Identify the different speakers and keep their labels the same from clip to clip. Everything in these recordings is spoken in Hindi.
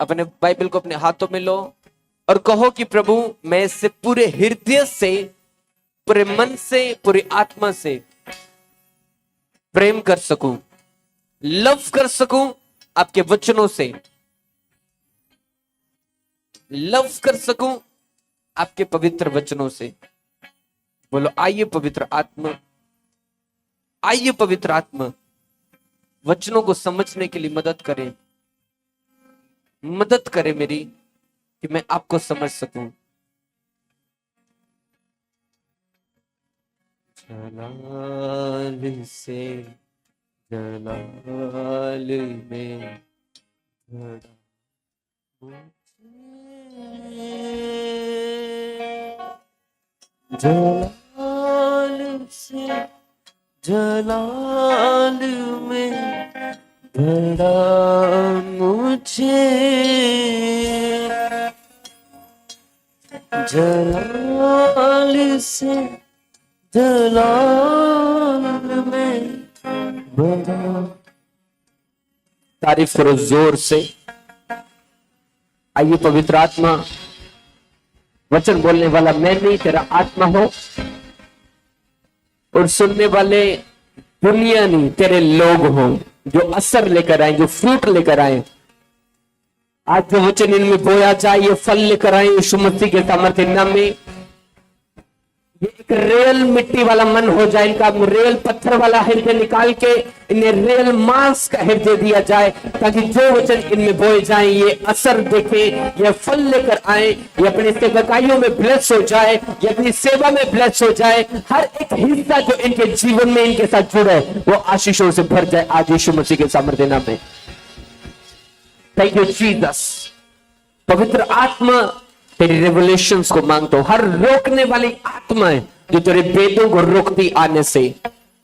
Speaker 1: अपने बाइबल को अपने हाथों में लो और कहो कि प्रभु मैं इससे पूरे हृदय से, पूरे मन से, पूरी आत्मा से प्रेम कर सकूं, लव कर सकूं, आपके वचनों से लव कर सकूं, आपके पवित्र वचनों से। बोलो आइए पवित्र आत्मा, आइए पवित्र आत्मा, वचनों को समझने के लिए मदद करें, मदद करें मेरी, कि मैं आपको समझ सकूं। जलाल से जलाल में जलाल से जलाल में भरा मुझे, जलाल से जलाल में भरा। तारीफ करो जोर से। आइए पवित्र आत्मा, वचन बोलने वाला मैं नहीं, तेरा आत्मा हो, और सुनने वाले दुनिया नहीं, तेरे लोग हो, जो असर लेकर आए, जो फ्रूट लेकर आए। आज जो वचन इनमें बोया जाए, ये फल लेकर आए यीशु मसीह के सामर्थ्य नाम में। ये एक रियल मिट्टी वाला मन हो जाए, इनका रियल पत्थर वाला हृदय निकाल के इन्हें रियल मांस का हृदय दिया जाए, ताकि जो वचन इनमें बोए जाए ये असर देखे, ये फल लेकर आए, ये अपने सेवकाइयों में ब्लेस हो जाए, ये अपनी सेवा में ब्लेस हो जाए। हर एक हिस्सा जो इनके जीवन में इनके साथ जुड़े वो आशीषों से भर जाए आज यीशु मसीह के सामर्थ्य नाम में। Thank you Jesus. पवित्र आत्मा तेरी रेवलेशंस को मांगता हूं। हर रोकने वाली आत्मा है जो तेरे वेदों को रोकती आने से,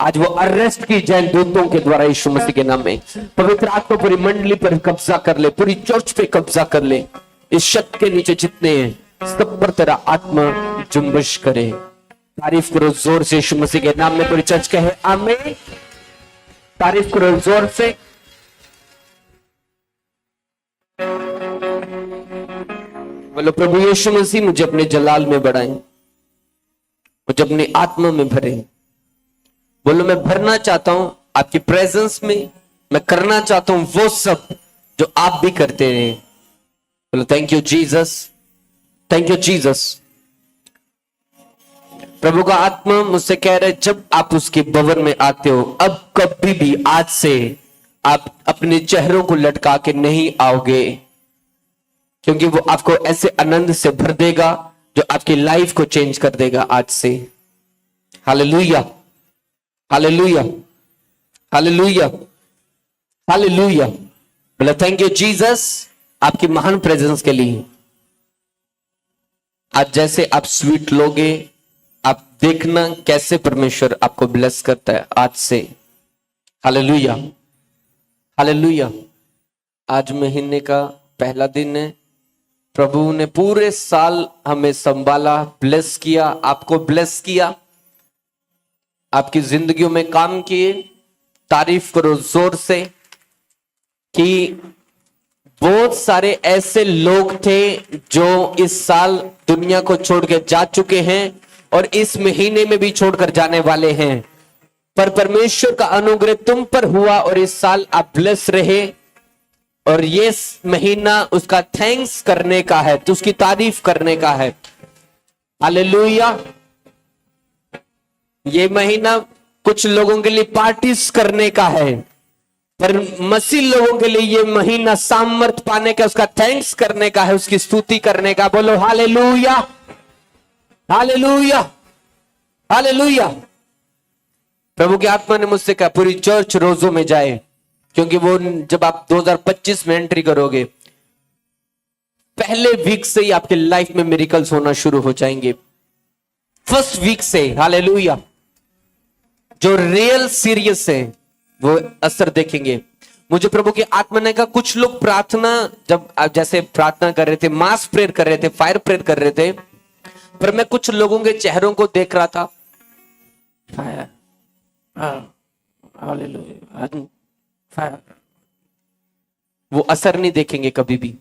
Speaker 1: आज वो अरेस्ट की जाए दूतों के द्वारा यीशु मसीह के नाम में। पवित्र आत्मा पूरी मंडली पर कब्जा कर ले, पूरी चर्च पे कब्जा कर ले। इस छत के नीचे जितने हैं सब पर तेरा आत्मा जुम्बिश करे। तारीफ करो जोर से यीशु मसीह के नाम में। पूरी चर्च कहे आमीन। तारीफ करो जोर से। बोलो प्रभु यीशु मसीह मुझे अपने जलाल में बढ़ाएं, मुझे अपनी आत्मा में भरे। बोलो मैं भरना चाहता हूं आपकी प्रेजेंस में, मैं करना चाहता हूं वो सब जो आप भी करते रहे। बोलो thank you Jesus, thank you Jesus. प्रभु का आत्मा मुझसे कह रहे जब आप उसके भवन में आते हो, अब कभी भी आज से आप अपने चेहरों को लटका के नहीं आओगे, क्योंकि वो आपको ऐसे आनंद से भर देगा जो आपकी लाइफ को चेंज कर देगा आज से। Hallelujah, hallelujah, hallelujah, hallelujah. बोला थैंक यू जीसस आपकी महान प्रेजेंस के लिए। आज जैसे आप स्वीट लोगे, आप देखना कैसे परमेश्वर आपको ब्लेस करता है आज से। Hallelujah, hallelujah. आज महीने का पहला दिन है। प्रभु ने पूरे साल हमें संभाला, ब्लेस किया, आपको ब्लेस किया, आपकी जिंदगियों में काम किए। तारीफ करो जोर से कि बहुत सारे ऐसे लोग थे जो इस साल दुनिया को छोड़ के जा चुके हैं और इस महीने में भी छोड़कर जाने वाले हैं, पर परमेश्वर का अनुग्रह तुम पर हुआ और इस साल आप ब्लेस रहे। और ये महीना उसका थैंक्स करने का है, तो उसकी तारीफ करने का है। हालेलुया। ये महीना कुछ लोगों के लिए पार्टीज करने का है, पर मसीह लोगों के लिए ये महीना सामर्थ पाने का, उसका थैंक्स करने का है, उसकी स्तुति करने का। बोलो हालेलुया, हालेलुया, हालेलुया। प्रभु की आत्मा ने मुझसे कहा पूरी चर्च रोजों में जाए, क्योंकि वो जब आप 2025 में एंट्री करोगे, पहले वीक से ही आपके लाइफ में मिरेकल्स होना शुरू हो जाएंगे। फर्स्ट वीक से। हालेलुया। जो रियल सीरियस है वो असर देखेंगे। मुझे प्रभु की आत्मा ने कहा कुछ लोग प्रार्थना, जब जैसे प्रार्थना कर रहे थे, मास प्रेयर कर रहे थे, फायर प्रेयर कर रहे थे, पर मैं कुछ लोगों के चेहरों को देख रहा था, फायर, हालेलुया, फायर। वो असर नहीं देखेंगे कभी भी।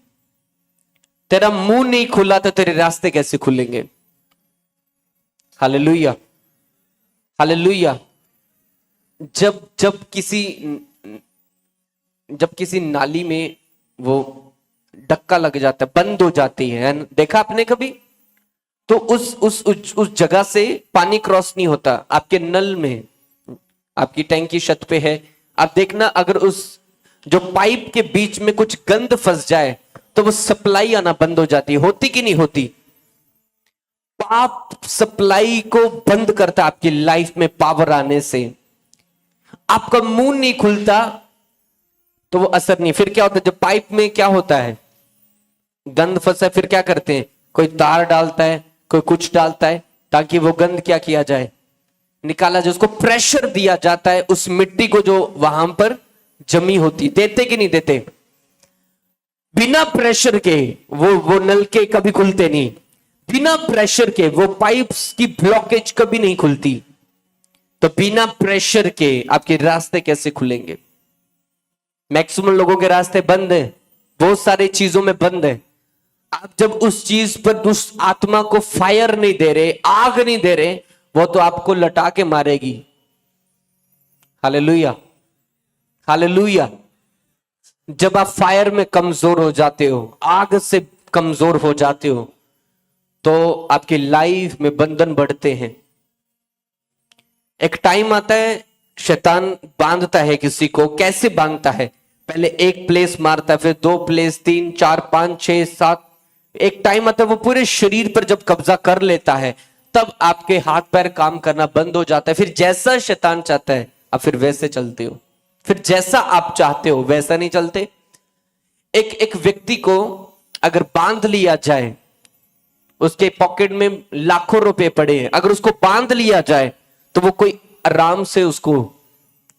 Speaker 1: तेरा मुंह नहीं खुला तो तेरे रास्ते कैसे खुलेंगे? Hallelujah, hallelujah. जब जब किसी नाली में वो डक्का लग जाता है, बंद हो जाती है, देखा आपने कभी? तो उस जगह से पानी क्रॉस नहीं होता। आपके नल में, आपकी टैंकी छत पे है, आप देखना अगर उस जो पाइप के बीच में कुछ गंद फंस जाए तो वो सप्लाई आना बंद हो जाती है। होती कि नहीं होती? पाप सप्लाई को बंद करता आपकी लाइफ में। पावर आने से आपका मुंह नहीं खुलता तो वो असर नहीं। फिर क्या होता है, जब पाइप में क्या होता है, गंद फंसा है, फिर क्या करते हैं, कोई तार डालता है, कोई कुछ डालता है ताकि वो गंद क्या किया जाए, निकाला जाए। उसको प्रेशर दिया जाता है उस मिट्टी को जो वहां पर जमी होती। देते कि नहीं देते? बिना प्रेशर के वो नलके कभी खुलते नहीं। बिना प्रेशर के वो पाइप्स की ब्लॉकेज कभी नहीं खुलती। तो बिना प्रेशर के आपके रास्ते कैसे खुलेंगे? मैक्सिमम लोगों के रास्ते बंद है, बहुत सारी चीजों में बंद है। आप जब उस चीज पर, उस आत्मा को फायर नहीं दे रहे, आग नहीं दे रहे, वो तो आपको लटा के मारेगी। Hallelujah, hallelujah. जब आप फायर में कमजोर हो जाते हो, आग से कमजोर हो जाते हो, तो आपकी लाइफ में बंधन बढ़ते हैं। एक टाइम आता है शैतान बांधता है किसी को। कैसे बांधता है? पहले एक प्लेस मारता है, फिर 2 प्लेस, 3, 4, 5, 6, 7। एक टाइम आता है वो पूरे शरीर पर जब कब्जा कर लेता है, तब आपके हाथ पैर काम करना बंद हो जाता है। फिर जैसा शैतान चाहता है आप फिर वैसे चलते हो, फिर जैसा आप चाहते हो वैसा नहीं चलते। एक व्यक्ति को अगर बांध लिया जाए, उसके पॉकेट में लाखों रुपए पड़े हैं, अगर उसको बांध लिया जाए तो वो कोई आराम से उसको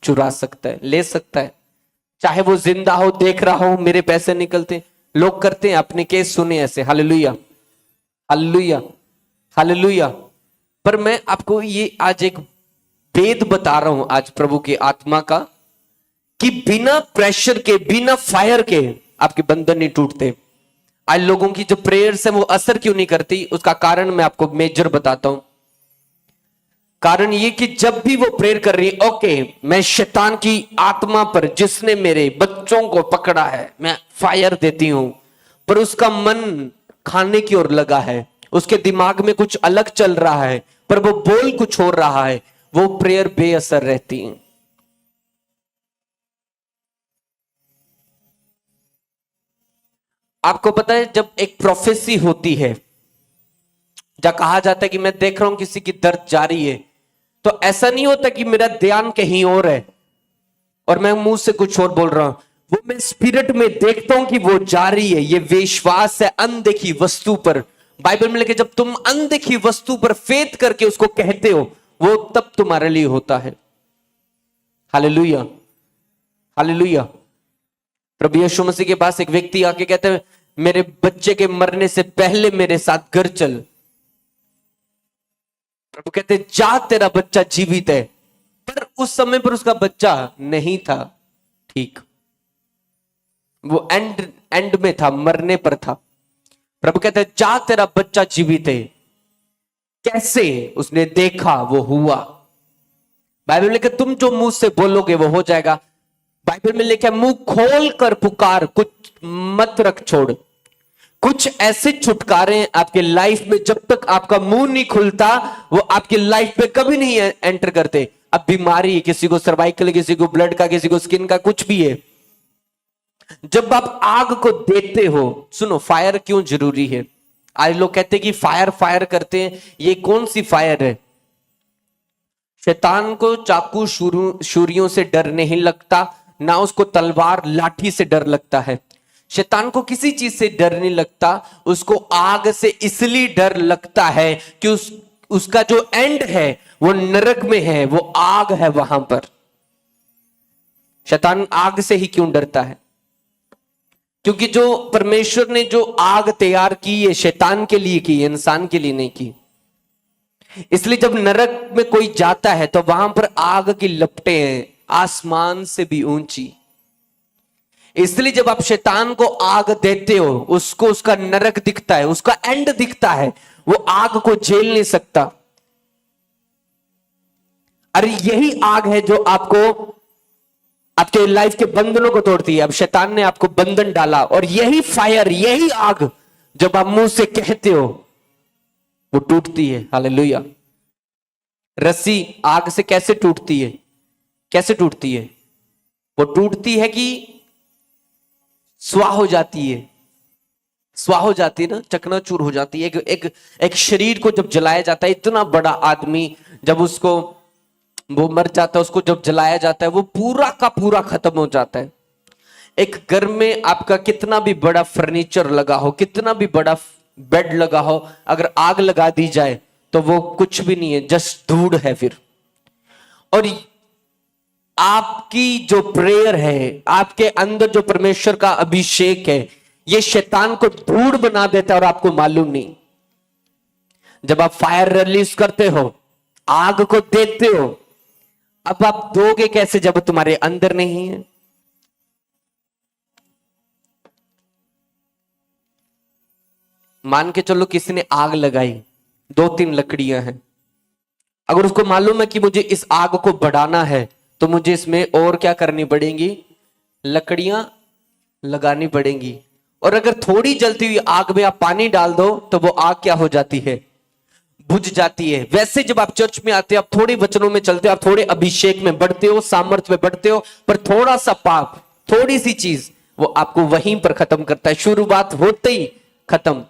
Speaker 1: चुरा सकता है, ले सकता है। चाहे वो जिंदा हो, देख रहा हो मेरे पैसे निकलते। लोग करते हैं, अपने केस सुने ऐसे। Hallelujah, hallelujah, hallelujah. पर मैं आपको ये आज एक वेद बता रहा हूं आज प्रभु की आत्मा का, कि बिना प्रेशर के, बिना फायर के आपके बंधन नहीं टूटते। आज लोगों की जो प्रेयर्स है वो असर क्यों नहीं करती, उसका कारण मैं आपको मेजर बताता हूं। कारण ये कि जब भी वो प्रेयर कर रही है, ओके, मैं शैतान की आत्मा पर जिसने मेरे बच्चों को पकड़ा है मैं फायर देती हूं, पर उसका मन खाने की ओर लगा है, उसके दिमाग में कुछ अलग चल रहा है, पर वो बोल कुछ हो रहा है, वो प्रेयर बेअसर रहती है। आपको पता है जब एक प्रोफेसी होती है, जब कहा जाता है कि मैं देख रहा हूं किसी की दर्द जारी है, तो ऐसा नहीं होता कि मेरा ध्यान कहीं और है और मैं मुंह से कुछ और बोल रहा हूं। वो मैं स्पिरिट में देखता हूं कि वो जारी है। ये विश्वास है अनदेखी वस्तु पर। बाइबल में लिखे, जब तुम अनदेखी वस्तु पर फेथ करके उसको कहते हो, वो तब तुम्हारे लिए होता है। Hallelujah, hallelujah. प्रभु यीशु मसीह के पास एक व्यक्ति आके कहते हैं, मेरे बच्चे के मरने से पहले मेरे साथ घर चल। प्रभु कहते हैं, जा, तेरा बच्चा जीवित है। पर उस समय पर उसका बच्चा नहीं था ठीक, वो एंड में था, मरने पर था। प्रभु कहते हैं, जा, तेरा बच्चा जीवित है। कैसे? उसने देखा, वो हुआ। बाइबल में लिखा, तुम जो मुंह से बोलोगे वो हो जाएगा। बाइबल में लिखा, मुंह खोल कर पुकार, कुछ मत रख छोड़। कुछ ऐसे छुटकारे आपके लाइफ में, जब तक आपका मुंह नहीं खुलता, वो आपकी लाइफ में कभी नहीं एंटर करते। अब बीमारी, किसी को सर्वाइकल, किसी को ब्लड का, किसी को स्किन का, कुछ भी है, जब आप आग को देते हो, सुनो, फायर क्यों जरूरी है? आज लोग कहते हैं कि फायर फायर करते हैं, ये कौन सी फायर है? शैतान को चाकू छुरियों से डर नहीं लगता, ना उसको तलवार लाठी से डर लगता है। शैतान को किसी चीज से डर नहीं लगता, उसको आग से इसलिए डर लगता है कि उसका जो एंड है वो नरक में है, वो आग है वहां पर। शैतान आग से ही क्यों डरता है? क्योंकि जो परमेश्वर ने जो आग तैयार की है, शैतान के लिए की, इंसान के लिए नहीं की। इसलिए जब नरक में कोई जाता है तो वहां पर आग की लपटें हैं, आसमान से भी ऊंची। इसलिए जब आप शैतान को आग देते हो, उसको उसका नरक दिखता है, उसका एंड दिखता है, वो आग को झेल नहीं सकता। अरे यही आग है जो आपको आपके लाइफ के बंधनों को तोड़ती है। अब शैतान ने आपको बंधन डाला, और यही फायर, यही आग जब आप मुंह से कहते हो वो टूटती है। हालेलुया। रस्सी आग से कैसे टूटती है? कैसे टूटती है? वो टूटती है कि स्वाह हो जाती है। स्वाह हो जाती है ना, चकनाचूर हो जाती है। एक शरीर को जब जलाया जाता है, इतना बड़ा आदमी जब उसको वो मर जाता है, उसको जब जलाया जाता है, वो पूरा का पूरा खत्म हो जाता है। एक घर में आपका कितना भी बड़ा फर्नीचर लगा हो, कितना भी बड़ा बेड लगा हो, अगर आग लगा दी जाए तो वो कुछ भी नहीं है, जस्ट धूड़ है फिर। और आपकी जो प्रेयर है, आपके अंदर जो परमेश्वर का अभिषेक है, ये शैतान को धूड़ बना देता है और आपको मालूम नहीं। जब आप फायर रिलीज करते हो, आग को देते हो, अब आप दोगे कैसे जब तुम्हारे अंदर नहीं है? मान के चलो किसी ने आग लगाई, 2-3 लकड़ियां हैं। अगर उसको मालूम है कि मुझे इस आग को बढ़ाना है, तो मुझे इसमें और क्या करनी पड़ेगी? लकड़ियां लगानी पड़ेंगी। और अगर थोड़ी जलती हुई आग में आप पानी डाल दो तो वो आग क्या हो जाती है? बुझ जाती है। वैसे जब आप चर्च में आते हो, आप थोड़े वचनों में चलते हो, आप थोड़े अभिषेक में बढ़ते हो, सामर्थ्य में बढ़ते हो, पर थोड़ा सा पाप, थोड़ी सी चीज, वो आपको वहीं पर खत्म करता है, शुरुआत होते ही खत्म।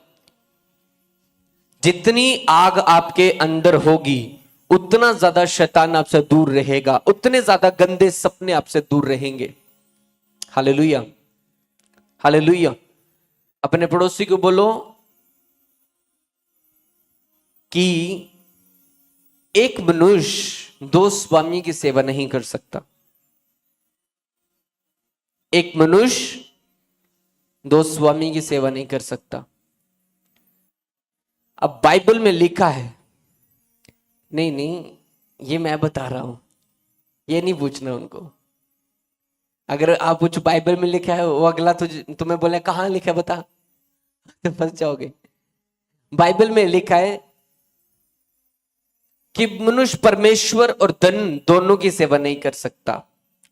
Speaker 1: जितनी आग आपके अंदर होगी, उतना ज्यादा शैतान आपसे दूर रहेगा, उतने ज्यादा गंदे सपने आपसे दूर रहेंगे। Hallelujah, hallelujah. अपने पड़ोसी को बोलो कि एक मनुष्य 2 स्वामी की सेवा नहीं कर सकता। एक मनुष्य 2 स्वामी की सेवा नहीं कर सकता। अब बाइबल में लिखा है, नहीं नहीं, ये मैं बता रहा हूं, ये नहीं पूछना उनको। अगर आप कुछ बाइबल में लिखा है, वो अगला तुम्हें बोले कहां लिखा है बता, तो फंस जाओगे। बाइबल में लिखा है कि मनुष्य परमेश्वर और धन दोनों की सेवा नहीं कर सकता।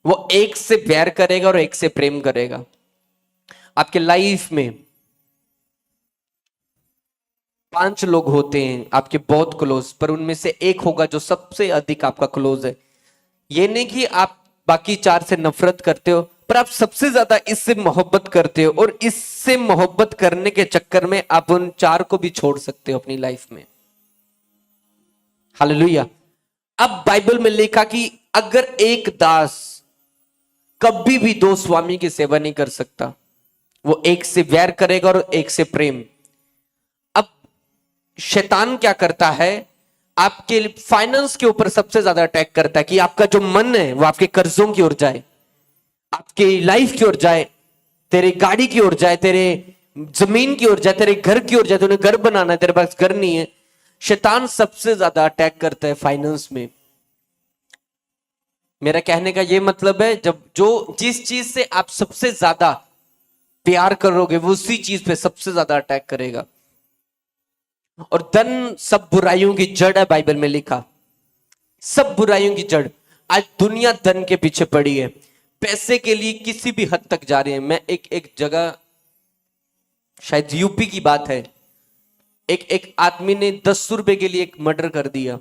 Speaker 1: वो एक से प्यार करेगा और एक से प्रेम करेगा। आपके लाइफ में 5 लोग होते हैं आपके बहुत क्लोज, पर उनमें से एक होगा जो सबसे अधिक आपका क्लोज है। ये नहीं कि आप बाकी 4 से नफरत करते हो, पर आप सबसे ज्यादा इससे मोहब्बत करते हो, और इससे मोहब्बत करने के चक्कर में आप उन 4 को भी छोड़ सकते हो अपनी लाइफ में। हालेलुया। अब बाइबल में लिखा कि अगर एक दास कभी भी 2 स्वामी की सेवा नहीं कर सकता, वो एक से वैर करेगा और एक से प्रेम। अब शैतान क्या करता है? आपके फाइनेंस के ऊपर सबसे ज्यादा अटैक करता है कि आपका जो मन है वो आपके कर्जों की ओर जाए, आपकी लाइफ की ओर जाए, तेरे गाड़ी की ओर जाए, तेरे जमीन की ओर जाए, तेरे घर की ओर जाए। तूने घर बनाना है, तेरे पास घर नहीं है। शैतान सबसे ज्यादा अटैक करता है फाइनेंस में। मेरा कहने का यह मतलब है, जब जो जिस चीज से आप सबसे ज्यादा प्यार करोगे, वो उसी चीज पे सबसे ज्यादा अटैक करेगा। और धन सब बुराइयों की जड़ है, बाइबल में लिखा, सब बुराइयों की जड़। आज दुनिया धन के पीछे पड़ी है, पैसे के लिए किसी भी हद तक जा रही है। मैं एक जगह, शायद यूपी की बात है, एक आदमी ने 10 रुपए के लिए एक मर्डर कर दिया।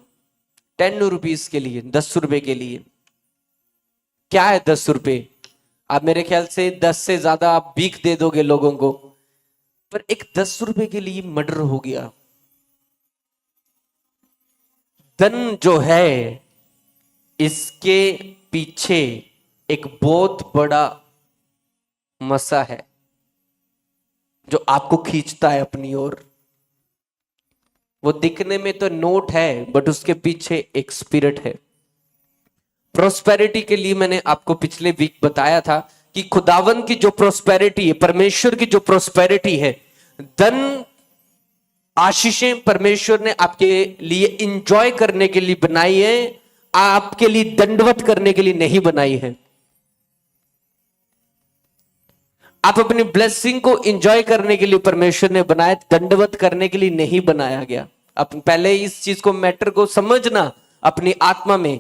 Speaker 1: 10 रुपीज के लिए, 10 रुपए के लिए। क्या है 10 रुपए? आप मेरे ख्याल से 10 से ज्यादा आप भीख दे दोगे लोगों को, पर एक 10 रुपए के लिए मर्डर हो गया। धन जो है, इसके पीछे एक बहुत बड़ा मसा है जो आपको खींचता है अपनी ओर। वो दिखने में तो नोट है, बट उसके पीछे एक स्पिरिट है। प्रोस्पेरिटी के लिए मैंने आपको पिछले वीक बताया था कि खुदावन की जो प्रोस्पेरिटी है, परमेश्वर की जो प्रोस्पेरिटी है, धन, आशीषें परमेश्वर ने आपके लिए इंजॉय करने के लिए बनाई है, आपके लिए दंडवत करने के लिए नहीं बनाई है। आप अपनी ब्लेसिंग को एंजॉय करने के लिए परमेश्वर ने बनाया, दंडवत करने के लिए नहीं बनाया गया। अब पहले इस चीज को, मैटर को समझना अपनी आत्मा में।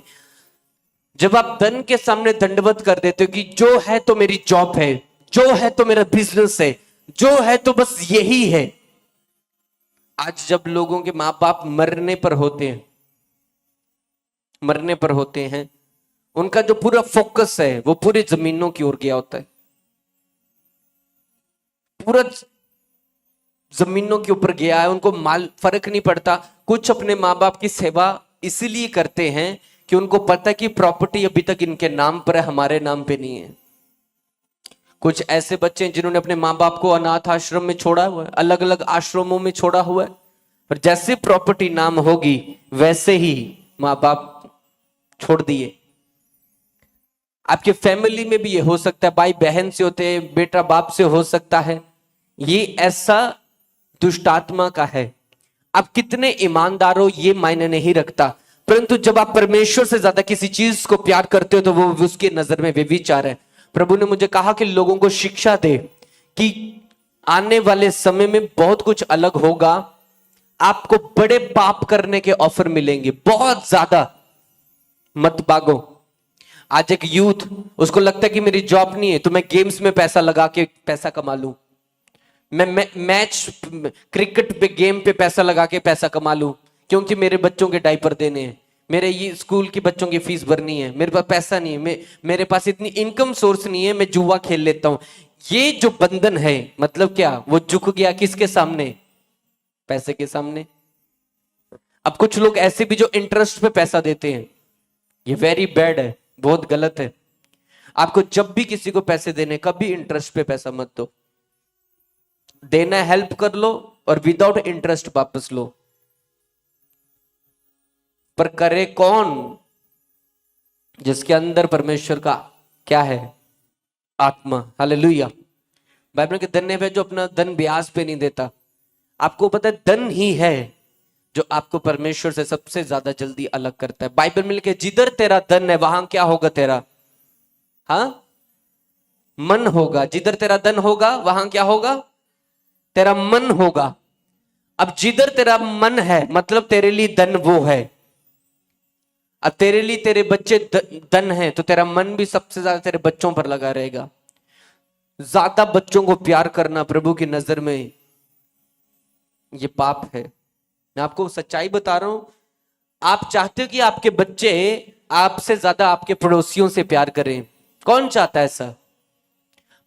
Speaker 1: जब आप धन के सामने दंडवत कर देते हो कि जो है तो मेरी जॉब है, जो है तो मेरा बिजनेस है, जो है तो बस यही है। आज जब लोगों के मां बाप मरने पर होते हैं, उनका जो पूरा फोकस है वो पूरी जमीनों की ओर गया होता है, पूरा जमीनों के ऊपर गया है। उनको माल फर्क नहीं पड़ता। कुछ अपने माँ बाप की सेवा इसीलिए करते हैं कि उनको पता है कि प्रॉपर्टी अभी तक इनके नाम पर है, हमारे नाम पे नहीं है। कुछ ऐसे बच्चे हैं जिन्होंने अपने माँ बाप को अनाथ आश्रम में छोड़ा हुआ है, अलग अलग आश्रमों में छोड़ा हुआ है, पर जैसे प्रॉपर्टी नाम होगी वैसे ही माँ बाप छोड़ दिए। आपके फैमिली में भी ये हो सकता है, भाई बहन से होते हैं, बेटा बाप से हो सकता है। ये ऐसा दुष्ट आत्मा का है। आप कितने ईमानदार हो ये मायने नहीं रखता, परंतु जब आप परमेश्वर से ज्यादा किसी चीज को प्यार करते हो तो वो उसकी नजर में व्यभिचार है। प्रभु ने मुझे कहा कि लोगों को शिक्षा दे कि आने वाले समय में बहुत कुछ अलग होगा, आपको बड़े पाप करने के ऑफर मिलेंगे, बहुत ज्यादा। मत भागो। आज एक यूथ, उसको लगता है कि मेरी जॉब नहीं है तो मैं गेम्स में पैसा लगा के पैसा कमा लूं, मैं मैच क्रिकेट पे गेम पे पैसा लगा के पैसा कमा लूं, क्योंकि मेरे बच्चों के डायपर देने हैं, मेरे ये स्कूल की बच्चों की फीस भरनी है, मेरे पास पैसा नहीं है, मेरे पास इतनी इनकम सोर्स नहीं है, मैं जुआ खेल लेता हूं। ये जो बंधन है, मतलब क्या, वो झुक गया किसके सामने? पैसे के सामने। अब कुछ लोग ऐसे भी जो इंटरेस्ट पे पैसा देते हैं, ये वेरी बैड है, बहुत गलत है। आपको जब भी किसी को पैसे देने, कभी इंटरेस्ट पे पैसा मत दो। देना हेल्प कर लो और विदाउट इंटरेस्ट वापस लो, पर करे कौन? जिसके अंदर परमेश्वर का क्या है? आत्मा। हालेलुया। बाइबल के धन्य है जो अपना धन ब्याज पे नहीं देता। आपको पता है धन ही है जो आपको परमेश्वर से सबसे ज्यादा जल्दी अलग करता है। बाइबल में लिखे जिधर तेरा धन है वहां क्या होगा तेरा? हाँ, मन होगा। जिधर तेरा धन होगा वहां क्या होगा? तेरा मन होगा। अब जिधर तेरा मन है मतलब तेरे लिए धन वो है। अब तेरे लिए तेरे बच्चे धन है तो तेरा मन भी सबसे ज्यादा तेरे बच्चों पर लगा रहेगा। ज्यादा बच्चों को प्यार करना प्रभु की नजर में ये पाप है। मैं आपको सच्चाई बता रहा हूं। आप चाहते हो कि आपके बच्चे आपसे ज्यादा आपके पड़ोसियों से प्यार करें? कौन चाहता है ऐसा?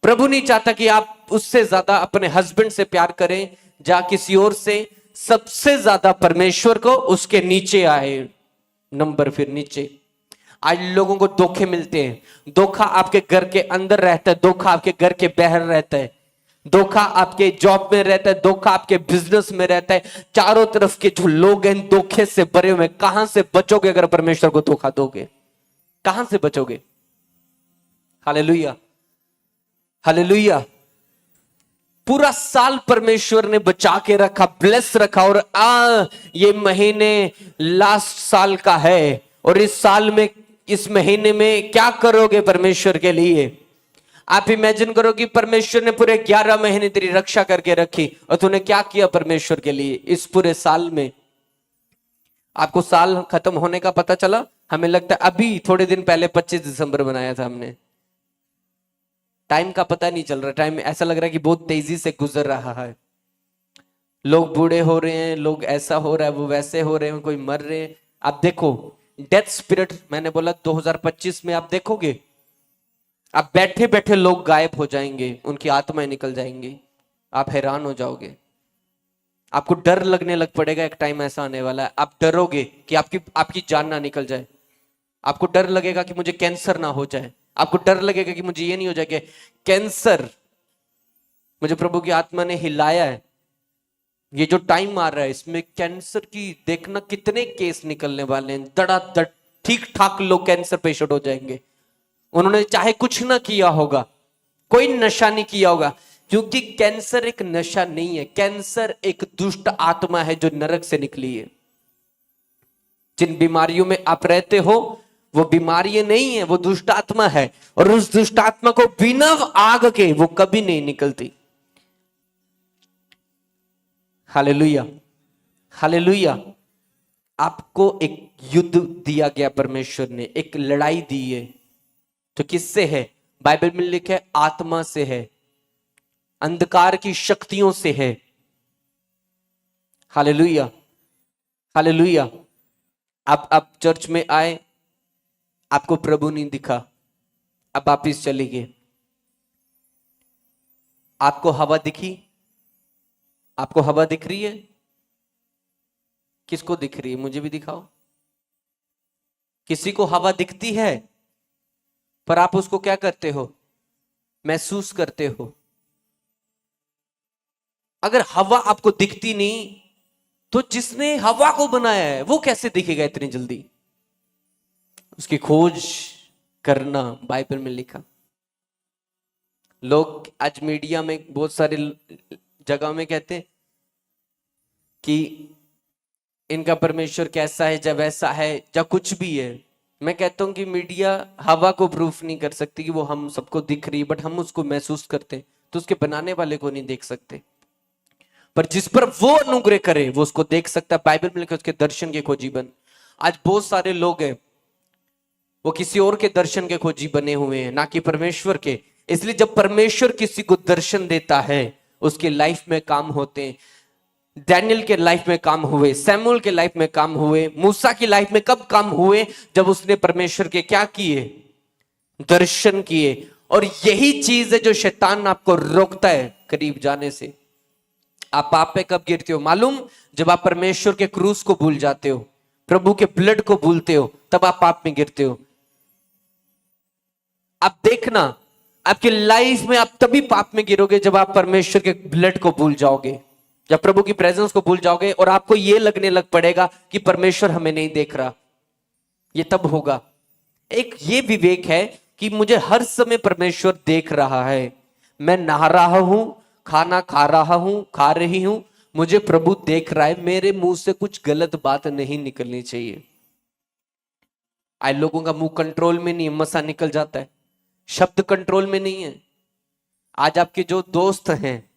Speaker 1: प्रभु नहीं चाहता कि आप उससे ज्यादा अपने हस्बैंड से प्यार करें या किसी और से। सबसे ज्यादा परमेश्वर को उसके नीचे आए, नंबर फिर नीचे। आज लोगों को धोखे मिलते हैं। धोखा आपके घर के अंदर रहता है, धोखा आपके घर के बाहर रहता है, धोखा आपके जॉब में रहता है, धोखा आपके बिजनेस में रहता है। चारों तरफ के जो लोग हैं धोखे से भरे हुए। कहां से बचोगे अगर परमेश्वर को धोखा दोगे? कहां से बचोगे? Hallelujah, hallelujah. पूरा साल परमेश्वर ने बचा के रखा, ब्लेस रखा, और ये महीने लास्ट साल का है और इस साल में, इस महीने में क्या करोगे परमेश्वर के लिए? आप इमेजिन करो कि परमेश्वर ने पूरे 11 महीने तेरी रक्षा करके रखी और तूने क्या किया परमेश्वर के लिए इस पूरे साल में? आपको साल खत्म होने का पता चला, हमें लगता है अभी थोड़े दिन पहले 25 दिसंबर बनाया था हमने। टाइम का पता नहीं चल रहा। टाइम ऐसा लग रहा है कि बहुत तेजी से गुजर रहा है। लोग बूढ़े हो रहे हैं, लोग ऐसा हो रहा है, वो वैसे हो रहे हैं, कोई मर रहे हैं। आप देखो डेथ स्पिरिट, मैंने बोला 2025 में आप देखोगे, आप बैठे बैठे लोग गायब हो जाएंगे, उनकी आत्माएं निकल जाएंगी। आप हैरान हो जाओगे। आपको डर लगने लग पड़ेगा। एक टाइम ऐसा आने वाला है, आप डरोगे कि आपकी जान ना निकल जाए। आपको डर लगेगा कि मुझे कैंसर ना हो जाए। आपको डर लगेगा कि मुझे ये नहीं हो जाएगा कैंसर। मुझे प्रभु की आत्मा ने हिलाया है, ये जो टाइम आ रहा है इसमें कैंसर की देखना कितने केस निकलने वाले हैं। धड़ाधड़ ठीक ठाक लोग कैंसर पेशेंट हो जाएंगे। उन्होंने चाहे कुछ ना किया होगा, कोई नशा नहीं किया होगा, क्योंकि कैंसर एक नशा नहीं है। कैंसर एक दुष्ट आत्मा है जो नरक से निकली है। जिन बीमारियों में आप रहते हो वो बीमारी नहीं है, वो दुष्ट आत्मा है। और उस दुष्ट आत्मा को बिना आग के वो कभी नहीं निकलती। Hallelujah, hallelujah. आपको एक युद्ध दिया गया, परमेश्वर ने एक लड़ाई दी है। तो किससे है? बाइबल में लिखा है आत्मा से है, अंधकार की शक्तियों से है। Hallelujah, hallelujah. आप चर्च में आए, आपको प्रभु नहीं दिखा, अब वापिस चले गए। आपको हवा दिखी, आपको हवा दिख रही है? किसको दिख रही है? मुझे भी दिखाओ। किसी को हवा दिखती है, पर आप उसको क्या करते हो? महसूस करते हो। अगर हवा आपको दिखती नहीं, तो जिसने हवा को बनाया है वो कैसे दिखेगा इतनी जल्दी? उसकी खोज करना बाइबल में लिखा। लोग आज मीडिया में बहुत सारे जगह में कहते हैं कि इनका परमेश्वर कैसा है, जब वैसा है, या कुछ भी है। मैं कहता हूं कि मीडिया हवा को प्रूफ नहीं कर सकती कि वो हम सबको दिख रही है, बट हम उसको महसूस करते हैं, तो उसके बनाने वाले को नहीं देख सकते। पर जिस पर वो अनुग्रह करे वो उसको देख सकता है। बाइबल में लिखा उसके दर्शन के खोजी बन। आज बहुत सारे लोग हैं, वो किसी और के दर्शन के खोजी बने हुए हैं, ना कि परमेश्वर के। इसलिए जब परमेश्वर किसी को दर्शन देता है, उसकी लाइफ में काम होते हैं। डैनियल के लाइफ में काम हुए, सैमुअल के लाइफ में काम हुए, मूसा की लाइफ में कब काम हुए? जब उसने परमेश्वर के क्या किए? दर्शन किए। और यही चीज है जो शैतान आपको रोकता है करीब जाने से। आप पाप पे कब गिरते हो मालूम? जब आप परमेश्वर के क्रूस को भूल जाते हो, प्रभु के ब्लड को भूलते हो, तब आप पाप में गिरते हो। आप देखना, आपकी लाइफ में आप तभी पाप में गिरोगे जब आप परमेश्वर के ब्लड को भूल जाओगे, जब प्रभु की प्रेजेंस को भूल जाओगे, और आपको यह लगने लग पड़ेगा कि परमेश्वर हमें नहीं देख रहा। ये तब होगा। एक ये विवेक है कि मुझे हर समय परमेश्वर देख रहा है। मैं नहा रहा हूं, खाना खा रहा हूं, खा रही हूं, मुझे प्रभु देख रहा है। मेरे मुंह से कुछ गलत बात नहीं निकलनी चाहिए। आज लोगों का मुंह कंट्रोल में नहीं, मसा निकल जाता है, शब्द कंट्रोल में नहीं है। आज आपके जो दोस्त हैं,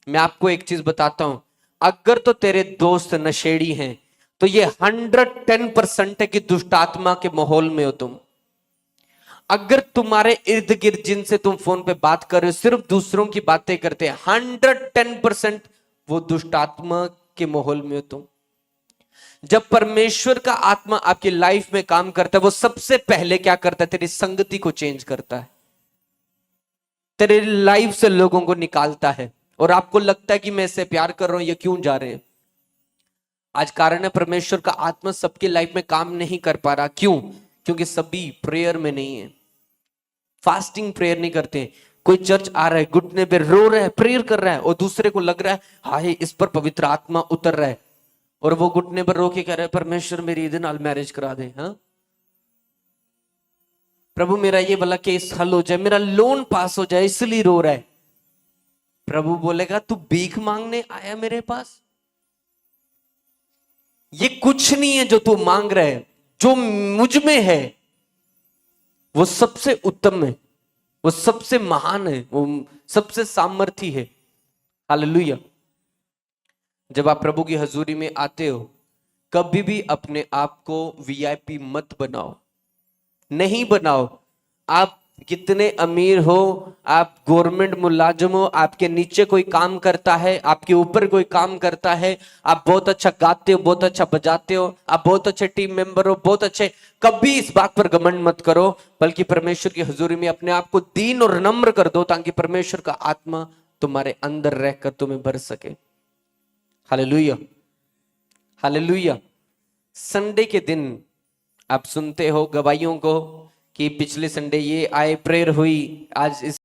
Speaker 1: मैं आपको एक चीज बताता हूं, अगर तो तेरे दोस्त नशेड़ी हैं, तो ये 110% है कि दुष्ट आत्मा के माहौल में हो तुम। अगर तुम्हारे इर्द गिर्द जिनसे तुम फोन पे बात कर रहे हो सिर्फ दूसरों की बातें करते हैं, 110% वो दुष्ट आत्मा के माहौल में हो तुम। जब परमेश्वर का आत्मा आपकी लाइफ में काम करता है, वो सबसे पहले क्या करता है? तेरी संगति को चेंज करता है, तेरे लाइफ से लोगों को निकालता है। और आपको लगता है कि मैं इससे प्यार कर रहा हूं, ये क्यों जा रहे हैं? आज कारण है परमेश्वर का आत्मा सबके लाइफ में काम नहीं कर पा रहा। क्यों? क्योंकि सभी प्रेयर में नहीं है, फास्टिंग प्रेयर नहीं करते। कोई चर्च आ रहा है, घुटने पे रो रहा है, प्रेयर कर रहा है, और दूसरे को लग रहा है हाय इस पर पवित्र आत्मा उतर रहा है, और वो घुटने पर रो के कह रहा है परमेश्वर मेरी इधर नाल मैरिज करा दे। हाँ प्रभु मेरा ये वाला केस हल हो जाए, मेरा लोन पास हो जाए, इसलिए रो रहा है। प्रभु बोलेगा तू भीख मांगने आया मेरे पास? ये कुछ नहीं है जो तू मांग रहा है, जो मुझ में है वो सबसे उत्तम है, वो सबसे महान है, वो सबसे सामर्थी है। हालेलुया। जब आप प्रभु की हजूरी में आते हो, कभी भी अपने आप को वीआईपी मत बनाओ, नहीं बनाओ। आप कितने अमीर हो, आप गवर्नमेंट मुलाजिम हो, आपके नीचे कोई काम करता है, आपके ऊपर कोई काम करता है, आप बहुत अच्छा गाते हो, बहुत अच्छा बजाते हो, आप बहुत अच्छे टीम मेंबर हो, बहुत अच्छे, कभी इस बात पर घमंड मत करो, बल्कि परमेश्वर की हजूरी में अपने आप को दीन और नम्र कर दो, ताकि परमेश्वर का आत्मा तुम्हारे अंदर रहकर तुम्हें भर सके। Hallelujah, hallelujah. संडे के दिन आप सुनते हो गवाहियों को कि पिछले संडे ये आए, प्रेयर हुई, आज इस